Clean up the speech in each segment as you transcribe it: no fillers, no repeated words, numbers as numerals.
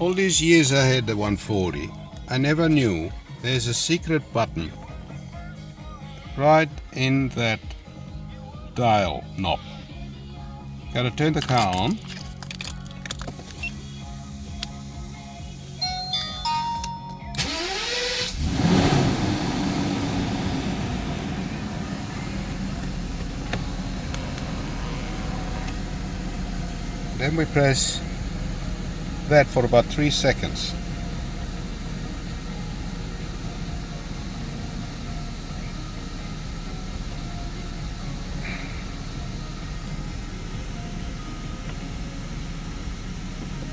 All these years I had the 140, I never knew there's a secret button right in that dial knob. Gotta turn the car on. Then we press that for about 3 seconds.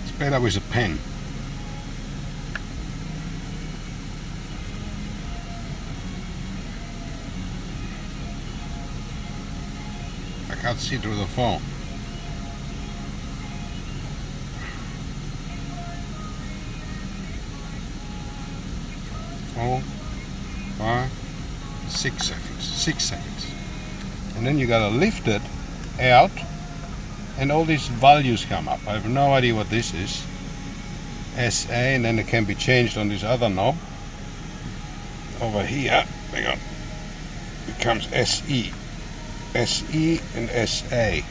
It's better with a pen. I can't see through the phone. 4, 5, 6 seconds. 6 seconds. And then you gotta lift it out and all these values come up. I have no idea what this is. SA, and then it can be changed on this other knob. Over here, hang on, it becomes SE. SE and SA.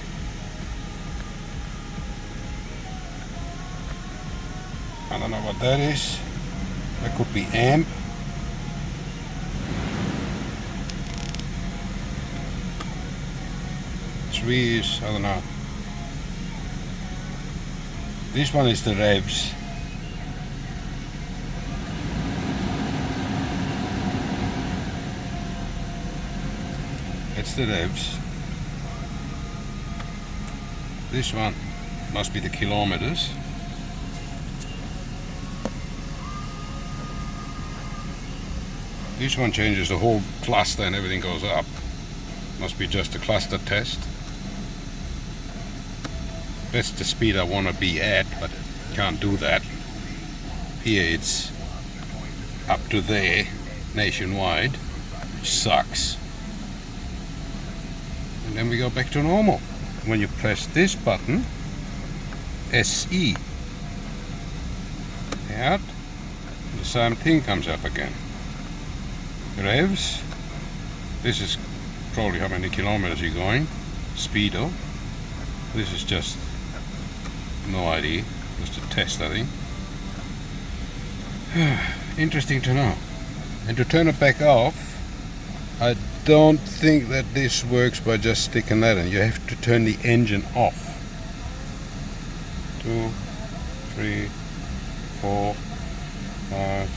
I don't know what that is. That could be amp. Is, I don't know. This one is the revs. It's the revs. This one must be the kilometers. This one changes the whole cluster and everything goes up. Must be just a cluster test. That's the speed I want to be at, but can't do that. Here it's up to there nationwide, which sucks. And then we go back to normal. When you press this button, SE, out, the same thing comes up again. Revs, this is probably how many kilometers you're going. Speedo, this is just no idea, just a test I think. Interesting to know. And to turn it back off, I don't think that this works by just sticking that in. You have to turn the engine off. 2, 3, 4, 5,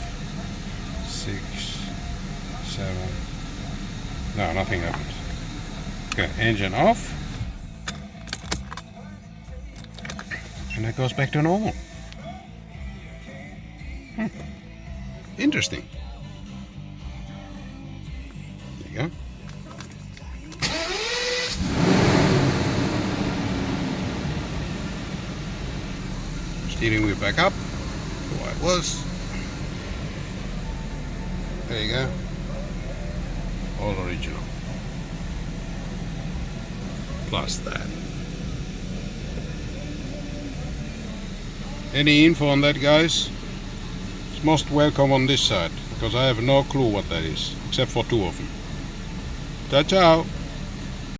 6, 7. No, nothing happens. Okay, engine off. And it goes back to normal. Interesting. There you go. Steering wheel back up to what it was. There you go. All original. Plus that. Any info on that, guys? It's most welcome on this side, because I have no clue what that is, except for 2 of them. Ciao, ciao!